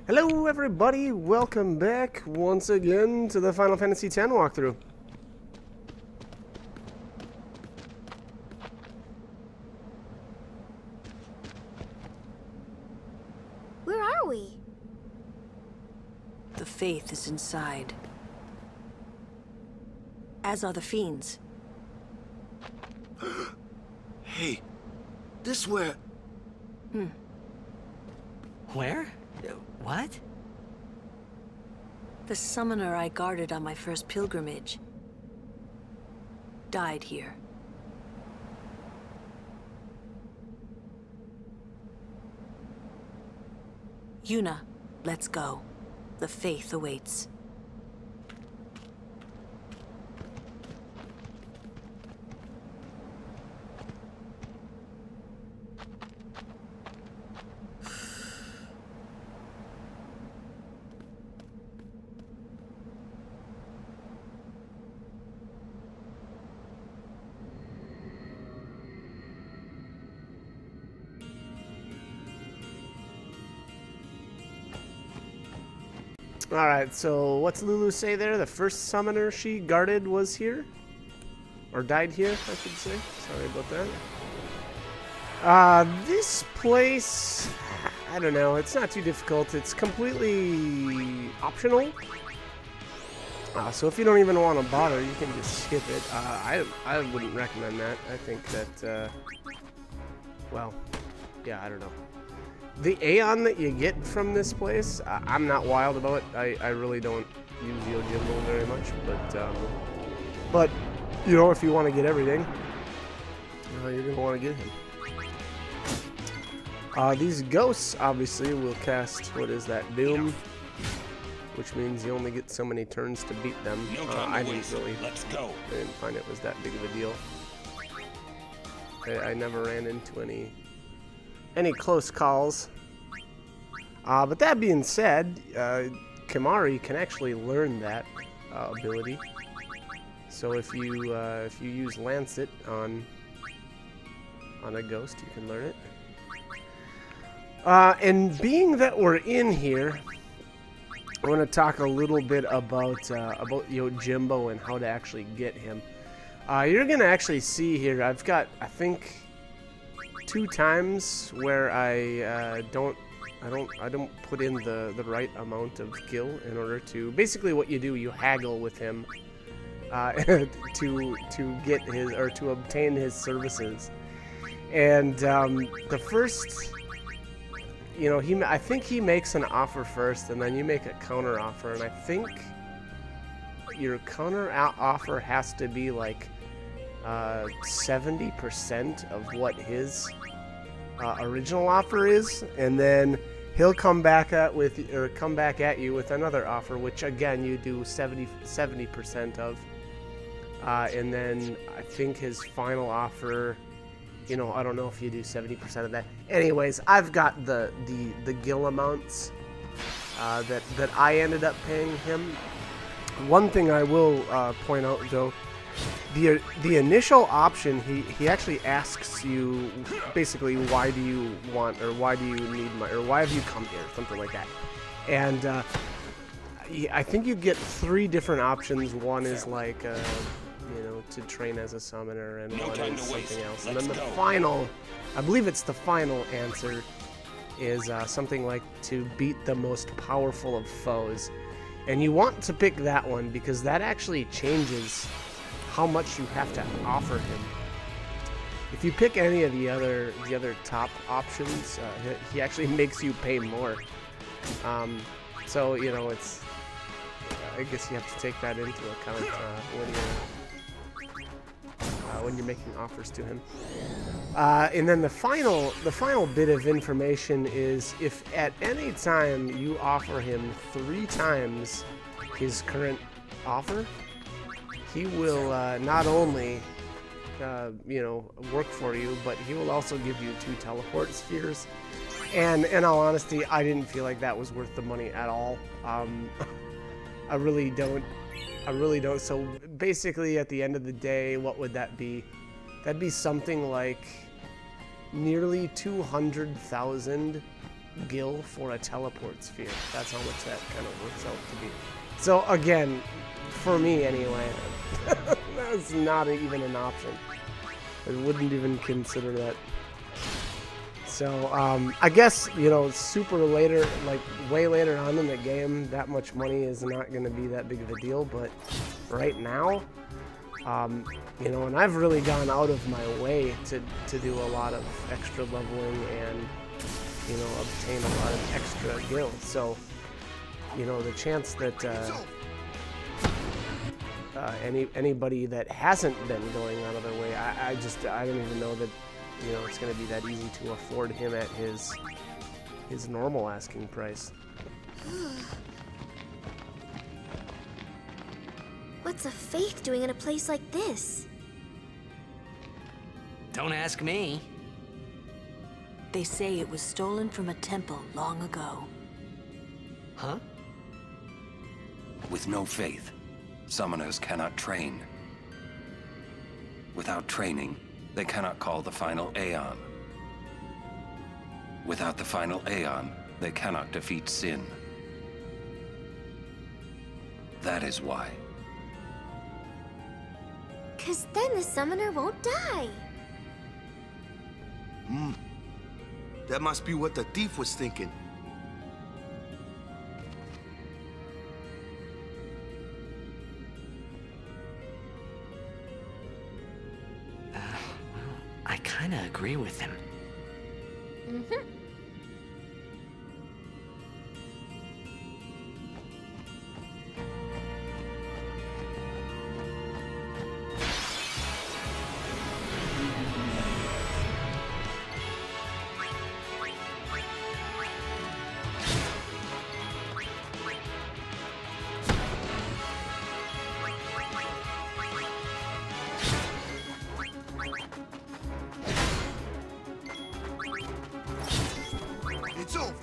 Hello everybody, welcome back once again to the Final Fantasy X walkthrough. Where are we? The faith is inside. As are the fiends. Hey, this where... Where? What? The summoner I guarded on my first pilgrimage died here. Yuna, let's go. The faith awaits. Alright, so what's Lulu say there? The first summoner she guarded was here? Or died here, I should say. Sorry about that. This place, I don't know, it's not too difficult. It's completely optional. So if you don't even want to bother, you can just skip it. I wouldn't recommend that. I think that, well, yeah, I don't know. The Aeon that you get from this place, I'm not wild about it. I really don't use Yojimbo very much, but you know, if you want to get everything, you're gonna want to get him. These ghosts obviously will cast, what is that, Doom, which means you only get so many turns to beat them. I didn't find it was that big of a deal. I never ran into any close calls. But that being said, Kimahri can actually learn that ability. So if you use Lancet on a ghost, you can learn it. And being that we're in here, I want to talk a little bit about Yojimbo and how to actually get him. You're gonna actually see here. I've got, I think, 2 times where I don't put in the right amount of gil in order to, basically what you do, you haggle with him to get his, or to obtain his services. And the first, you know, I think he makes an offer first, and then you make a counter offer, and I think your counter offer has to be like 70% of what his original offer is, and then he'll come back at you with another offer, which again you do 70% of, and then I think his final offer, you know, I don't know if you do 70% of that. Anyways, I've got the gil amounts that I ended up paying him. One thing I will point out though, the initial option, he actually asks you basically, why do you want, or why do you need my, or why have you come here, something like that. And I think you get 3 different options. One is like you know, to train as a summoner, and one is something else. And then the final, I believe it's the final answer, is something like to beat the most powerful of foes. And you want to pick that one because that actually changes how much you have to offer him. If you pick any of the other top options, he actually makes you pay more. So you know, it's, I guess you have to take that into account when you're making offers to him. And then the final bit of information is, if at any time you offer him 3 times his current offer, he will not only you know, work for you, but he will also give you 2 teleport spheres. And in all honesty, I didn't feel like that was worth the money at all. I really don't. So basically, at the end of the day, what would that be? That'd be something like nearly 200,000 gil for a teleport sphere. That's how much that kind of works out to be. So again, for me anyway, that's not even an option. I wouldn't even consider that. So I guess, you know, super later, like way later on in the game, that much money is not going to be that big of a deal. But right now, you know, and I've really gone out of my way to do a lot of extra leveling and, you know, obtain a lot of extra gil. So, you know, the chance that anybody that hasn't been going out of their way, I don't even know that, you know, it's going to be that easy to afford him at his normal asking price. What's a faith doing in a place like this? Don't ask me. They say it was stolen from a temple long ago. Huh? With no faith, summoners cannot train. Without training, they cannot call the final Aeon. Without the final Aeon, they cannot defeat sin. That is why. 'Cause then the summoner won't die. That must be what the thief was thinking. I kinda agree with him. It's over.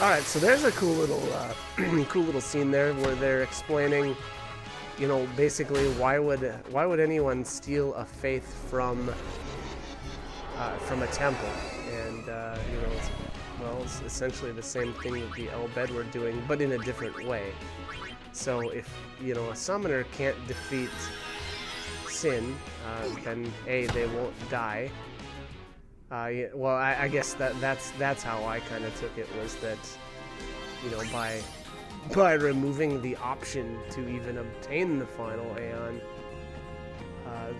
All right, so there's a cool little scene there where they're explaining, you know, basically why would anyone steal a faith from a temple, and you know, it's essentially the same thing that the El Bed were doing, but in a different way. So if, you know, a summoner can't defeat sin, then they won't die. Yeah, well, I guess that's how I kind of took it, was that, you know, by removing the option to even obtain the final Aeon,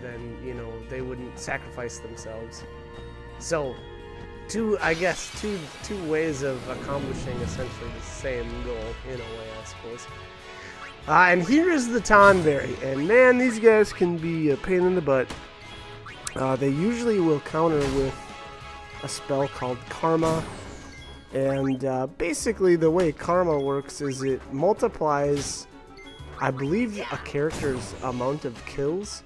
then, you know, they wouldn't sacrifice themselves. So, I guess two ways of accomplishing essentially the same goal in a way, I suppose. And here is the Tonberry, and man, these guys can be a pain in the butt. They usually will counter with a spell called Karma, and basically the way Karma works is it multiplies, I believe, a character's amount of kills.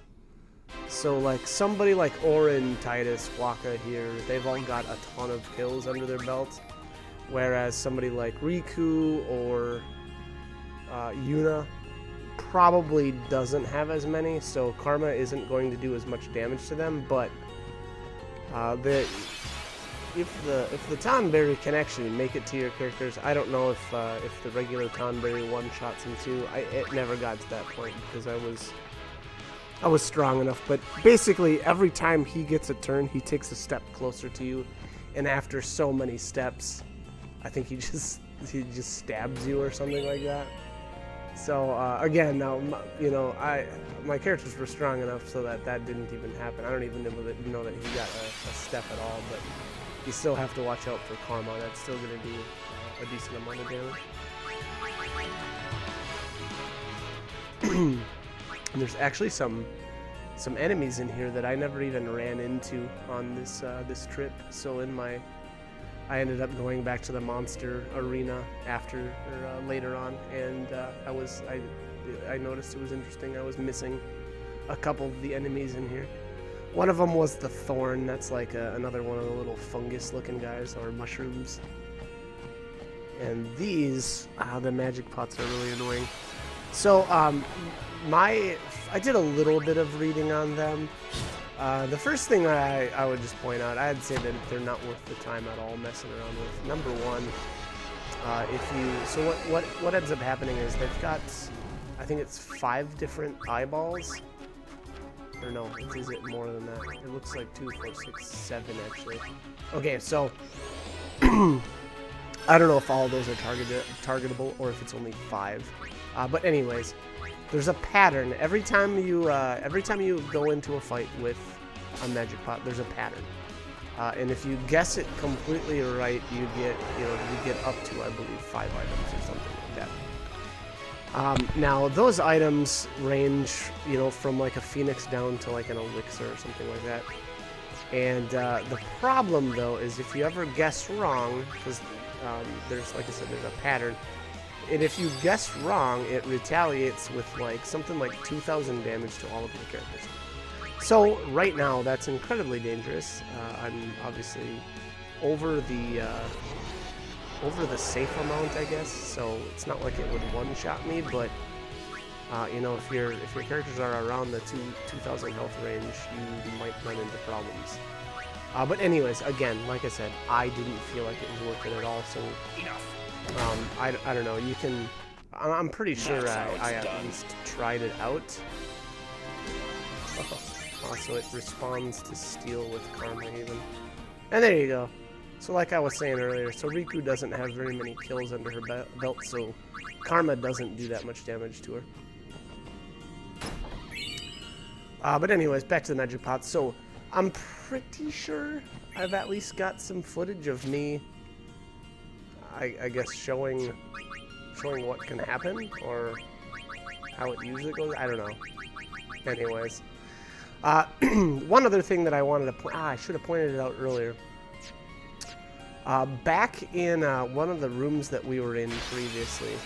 So like somebody like Orin, Titus, Waka here, they've all got a ton of kills under their belt, whereas somebody like Riku or Yuna probably doesn't have as many, so Karma isn't going to do as much damage to them. But if the Tonberry can actually make it to your characters, I don't know if the regular Tonberry one-shots him too. It never got to that point because I was strong enough. But basically, every time he gets a turn, he takes a step closer to you, and after so many steps, I think he just stabs you or something like that. So again, now, you know, my characters were strong enough so that didn't even happen. I don't even know that he got a step at all, but you still have to watch out for Karma. That's still going to do a decent amount of damage. And there's actually some enemies in here that I never even ran into on this trip. So in my I ended up going back to the monster arena after or later on, and I noticed it was interesting. I was missing a couple of the enemies in here. One of them was the thorn. That's like another one of the little fungus-looking guys, or mushrooms. And these, the magic pots are really annoying. So, I did a little bit of reading on them. The first thing I would just point out, I'd say that they're not worth the time at all messing around with. Number one, what ends up happening is they've got, I think it's 5 different eyeballs. Or no, is it more than that? It looks like 2, 4, 6, 7 actually. Okay, so I don't know if all of those are targetable or if it's only 5. But anyways, there's a pattern. Every time you go into a fight with a magic pot, there's a pattern. And if you guess it completely right, you get up to, I believe, 5 items or something like that. Now those items range, from like a phoenix down to like an elixir or something like that. And the problem though is if you ever guess wrong, because there's, like I said, there's a pattern. And if you guess wrong, it retaliates with like something like 2,000 damage to all of your characters. So right now, that's incredibly dangerous. I'm obviously over the safe amount, I guess. So it's not like it would one-shot me, but if your characters are around the 2,000 health range, you might run into problems. But anyways, again, like I said, I didn't feel like it was worth it at all. So I don't know. You can. I'm pretty sure I at least tried it out. So it responds to steel with karma even. And there you go. So like I was saying earlier, so Riku doesn't have very many kills under her belt, so karma doesn't do that much damage to her. But anyways, back to the magic pots. So I'm pretty sure I've at least got some footage of me, I guess, showing what can happen, or how it usually goes. I don't know. Anyways. One other thing that I wanted to point... I should have pointed it out earlier. Back in one of the rooms that we were in previously,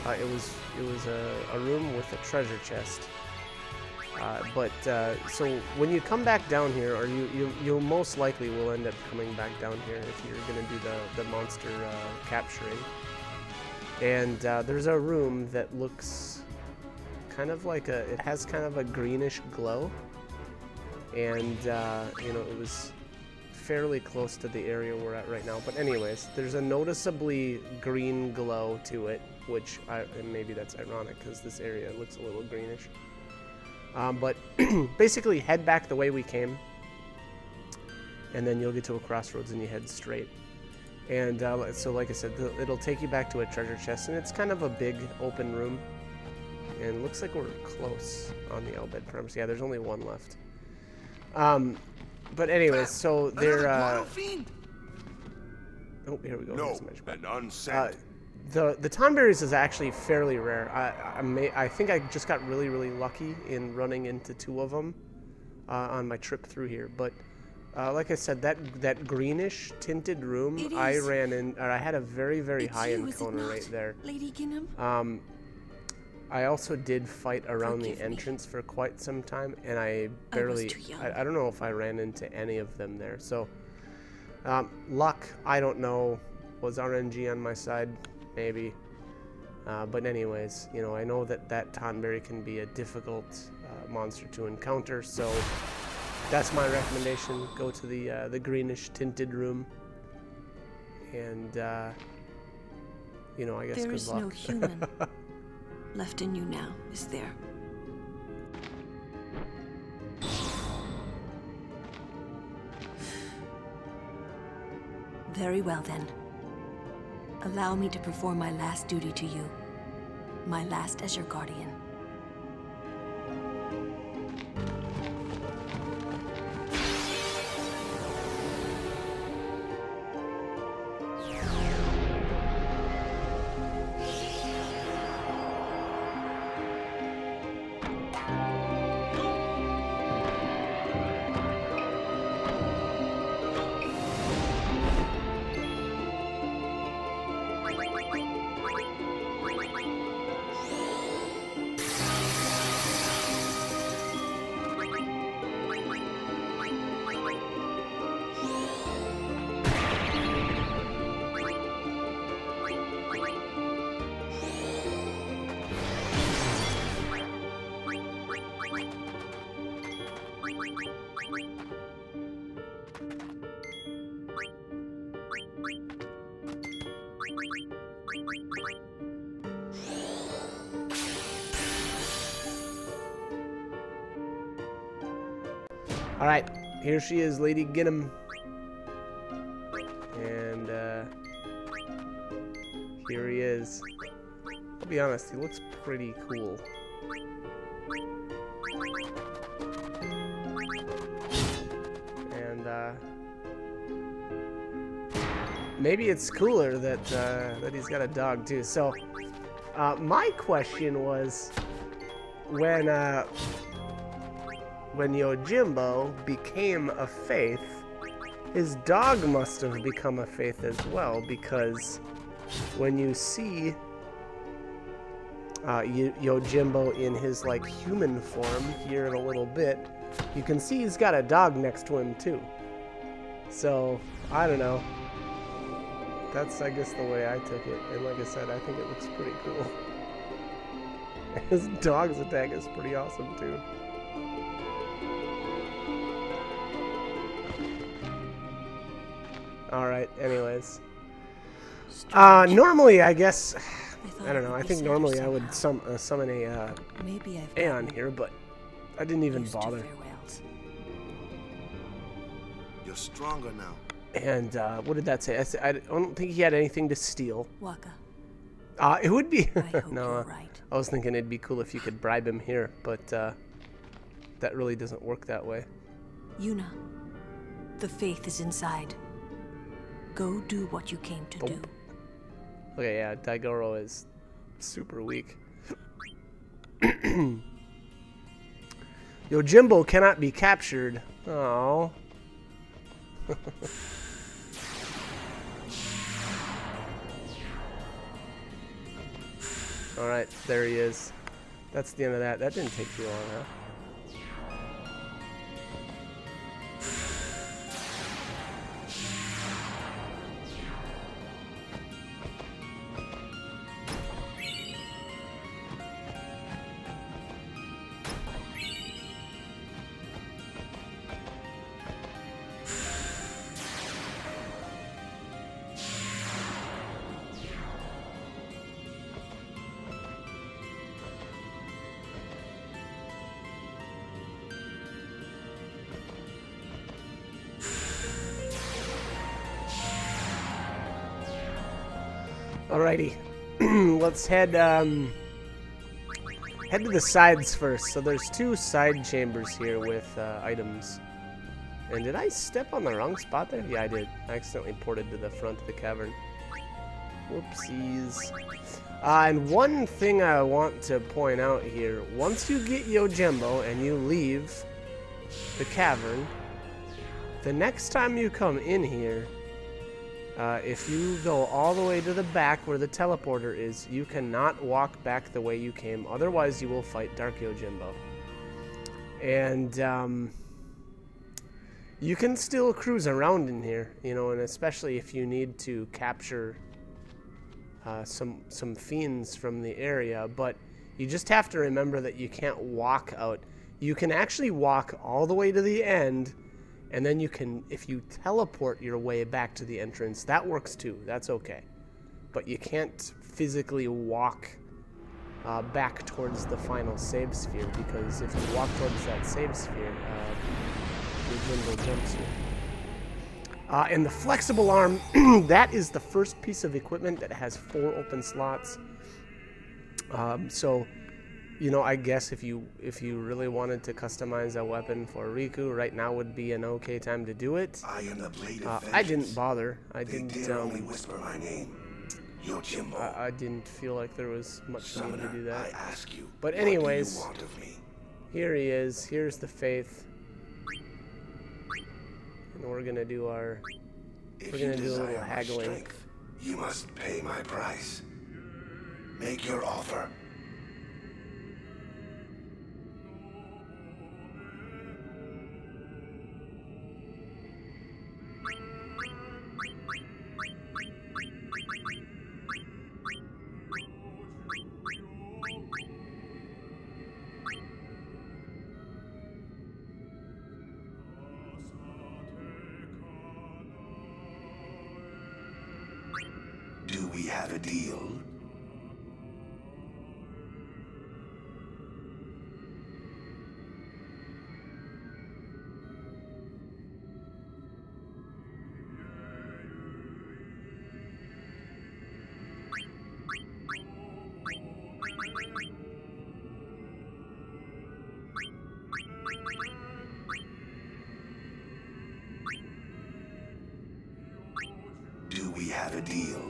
it was a room with a treasure chest. So when you come back down here, or you most likely will end up coming back down here if you're going to do the monster capturing. And there's a room that looks kind of like it has kind of a greenish glow. And, it was fairly close to the area we're at right now. But anyways, there's a noticeably green glow to it, which, and maybe that's ironic because this area looks a little greenish. But basically head back the way we came, and then you'll get to a crossroads and you head straight. And so like I said, it'll take you back to a treasure chest, and it's kind of a big open room. And it looks like we're close on the Albed Promise. Yeah, there's only one left. But anyways, so they're oh, here we go. No, an unsent. The Tonberries is actually fairly rare. I think I just got really lucky in running into 2 of them on my trip through here. But like I said, that greenish tinted room, I ran in, or I had a very high encounter right there. Lady Ginham? I also did fight around the entrance for quite some time, and I barely, I don't know if I ran into any of them there. So, luck, I don't know. Was RNG on my side? Maybe. But anyways, I know that Tonberry can be a difficult monster to encounter, so that's my recommendation. Go to the greenish tinted room, and, I guess there good is luck. No human left in you now, is there? Very well then. Allow me to perform my last duty to you. My last as your guardian. Alright, here she is, Lady Ginham. And, here he is. I'll be honest, he looks pretty cool. And, maybe it's cooler that, that he's got a dog, too. So, my question was, when Yojimbo became a Faith, his dog must have become a Faith as well, because when you see Yojimbo in his, like, human form here in a little bit, you can see he's got a dog next to him, too. So, I don't know. That's, I guess, the way I took it. And like I said, I think it looks pretty cool. His dog's attack is pretty awesome, too. Alright, anyways. Normally, I guess... I don't know, I think normally I would summon a Aeon here, but I didn't even bother. You're stronger now. And, what did that say? I don't think he had anything to steal. Waka. It would be... I hope no, you're right. I was thinking it'd be cool if you could bribe him here, but, that really doesn't work that way. Yuna, the Faith is inside. Go do what you came to do. Okay, yeah, Daigoro is super weak. Yojimbo cannot be captured. Oh. Alright, there he is. That's the end of that. That didn't take too long, huh? Alrighty, let's head to the sides first. So there's two side chambers here with items. And did I step on the wrong spot there? Yeah, I did. I accidentally ported to the front of the cavern. Whoopsies. And one thing I want to point out here, once you get Yojimbo and you leave the cavern, the next time you come in here, if you go all the way to the back where the teleporter is, you cannot walk back the way you came. Otherwise, you will fight Dark Yojimbo. And you can still cruise around in here, you know, and especially if you need to capture some fiends from the area. But you just have to remember that you can't walk out. You can actually walk all the way to the end. And then you can, if you teleport your way back to the entrance, that works too. That's okay. But you can't physically walk back towards the final save sphere, because if you walk towards that save sphere, Yojimbo jumps you. And the flexible arm, that is the first piece of equipment that has 4 open slots. So, you know, I guess if you really wanted to customize a weapon for Riku, right now would be an okay time to do it. I am the blade of I didn't bother. I They didn't. dare only whisper my name. Yojimbo. I didn't feel like there was much need Summoner, to do that. I ask you, But what do you anyways, want of me? here he is. Here's the Faith, and we're gonna do our. If We're you gonna do a little desire my haggling. strength, you must pay my price. Make your offer. Do we have a deal? Do we have a deal?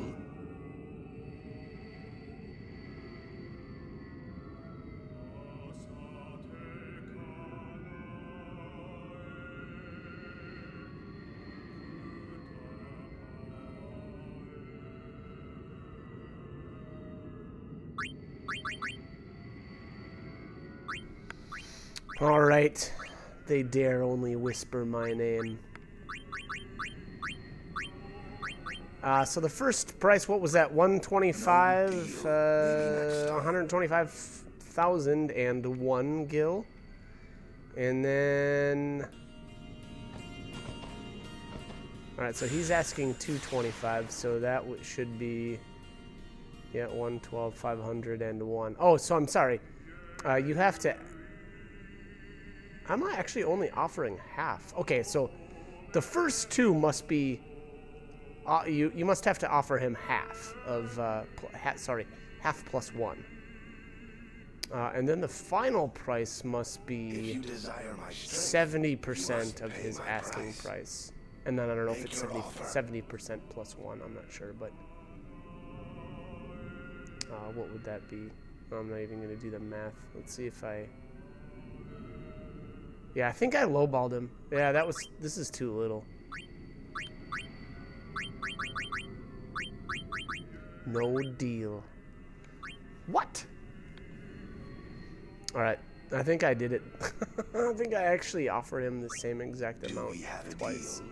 All right. They dare only whisper my name. So the first price, what was that? 125,001 gil. And then... Alright, so he's asking 225, so that should be... Yeah, 112,501. Oh, so I'm sorry. You have to... I'm actually only offering half. Okay, so the first two must be... you must have to offer him half of... half plus one. And then the final price must be 70% of his asking price. And then I don't know if it's 70% plus one. I'm not sure, but... what would that be? I'm not even going to do the math. Let's see if I... Yeah, I think I lowballed him. Yeah, this is too little. No deal. What? Alright, I think I did it. I think I actually offered him the same exact amount twice.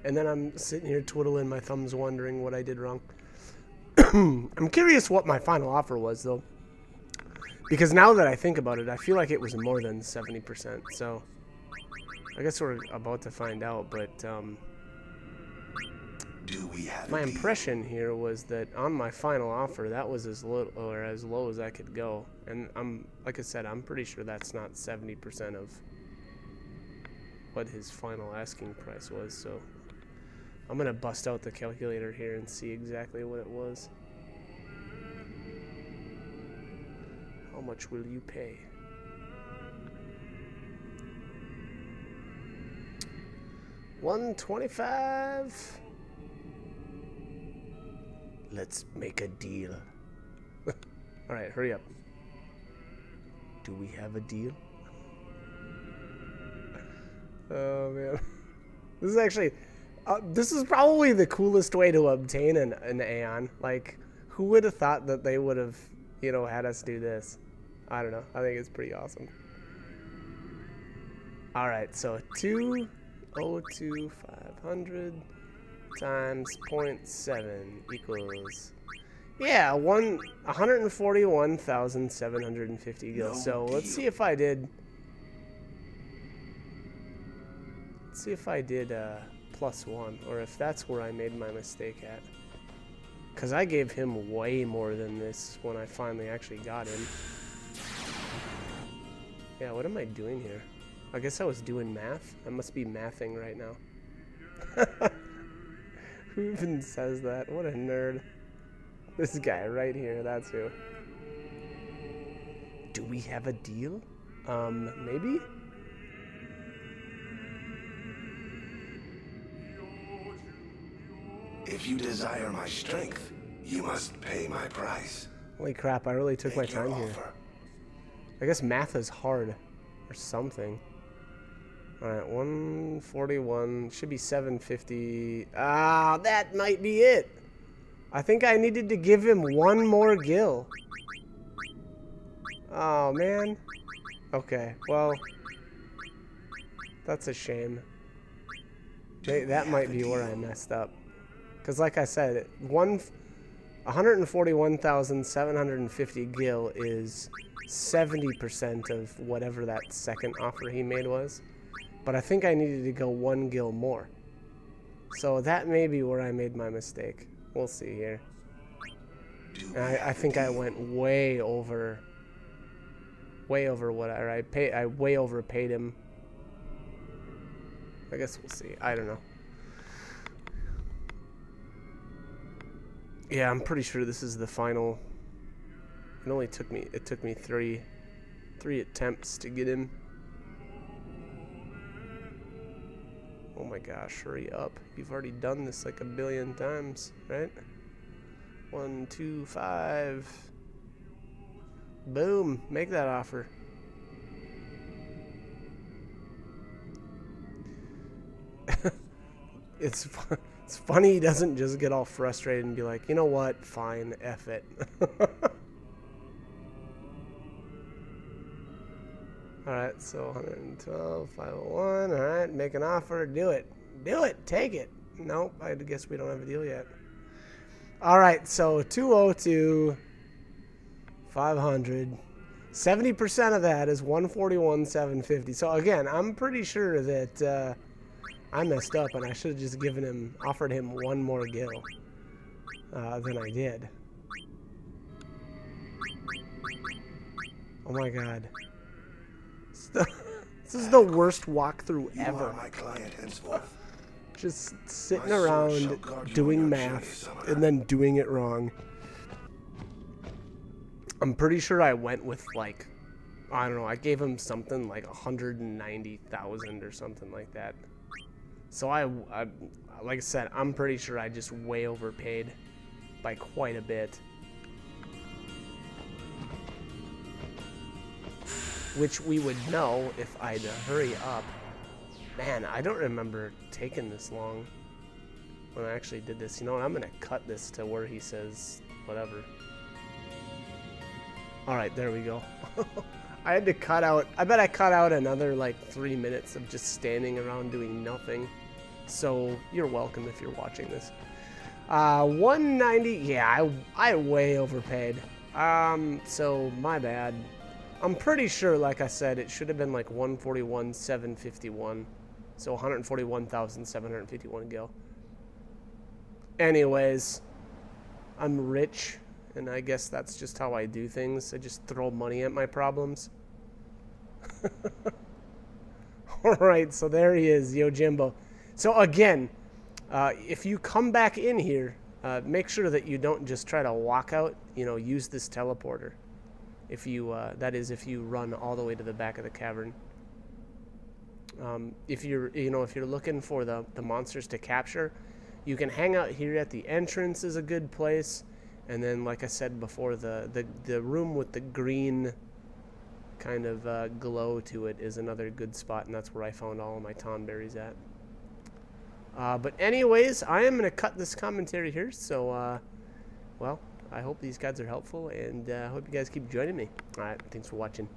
And then I'm sitting here twiddling my thumbs wondering what I did wrong. I'm curious what my final offer was, though. Because now that I think about it, I feel like it was more than 70%. So, I guess we're about to find out, but... my impression here was that on my final offer, that was as low or as low as I could go, and like I said, I'm pretty sure that's not 70% of what his final asking price was. So I'm gonna bust out the calculator here and see exactly what it was. How much will you pay? $125. Let's make a deal. Alright, hurry up. Do we have a deal? Oh, man. This is actually... this is probably the coolest way to obtain an Aeon. Like, who would have thought that they would have, you know, had us do this? I don't know. I think it's pretty awesome. Alright, so 202,500... times 0.7 equals, yeah, 141,750 gil. So let's see if I did. Let's see if I did plus one, or if that's where I made my mistake at. Cause I gave him way more than this when I finally actually got him. Yeah, what am I doing here? I guess I was doing math. I must be mathing right now. Who even says that? What a nerd. This guy right here, that's who. Do we have a deal? Maybe? If you desire my strength, you must pay my price. Holy crap, I really took my time here. I guess math is hard. Or something. Alright, 141, should be 750. Ah, that might be it. I think I needed to give him one more gil. Oh, man. Okay, well, that's a shame. That might be where I messed up. Because like I said, 141,750 gil is 70% of whatever that second offer he made was. But I think I needed to go one gil more. So that may be where I made my mistake. We'll see here. I think I went way over what I way overpaid him. I guess we'll see. I don't know. Yeah, I'm pretty sure this is the final. It took me three attempts to get him. Oh my gosh, hurry up. You've already done this like a billion times, right? 1, 2, 5. Boom, make that offer. It's funny he doesn't just get all frustrated and be like, you know what, fine, F it. Alright, so 112, 501, alright, make an offer, do it. Do it, take it. Nope, I guess we don't have a deal yet. Alright, so 202, 500. 70% of that is 141, 750. So again, I'm pretty sure that I messed up and I should have just offered him one more gil than I did. Oh my god. This is the worst walkthrough ever. You are my client henceforth. Just sitting around doing math and then doing it wrong. I'm pretty sure I went with like, I don't know, I gave him something like 190,000 or something like that. So I like I said, I'm pretty sure I just way overpaid by quite a bit. Which we would know if I'd hurry up. Man, I don't remember taking this long when I actually did this. You know what, I'm gonna cut this to where he says whatever. Alright, there we go. I had to cut out, I bet I cut out another like 3 minutes of just standing around doing nothing. So you're welcome if you're watching this. 190, yeah, I way overpaid. So my bad. I'm pretty sure, like I said, it should have been like 141,751. So 141,751 gil. Anyways, I'm rich, and I guess that's just how I do things. I just throw money at my problems. Alright, so there he is, Yojimbo. So again, if you come back in here, make sure that you don't just try to walk out, you know, use this teleporter. If you, that is, if you run all the way to the back of the cavern. If you're looking for the monsters to capture, you can hang out here at the entrance is a good place. And then, like I said before, the room with the green kind of glow to it is another good spot, and that's where I found all of my tonberries at. But anyways, I am going to cut this commentary here, so, well, I hope these guys are helpful, and I hope you guys keep joining me. Alright, thanks for watching.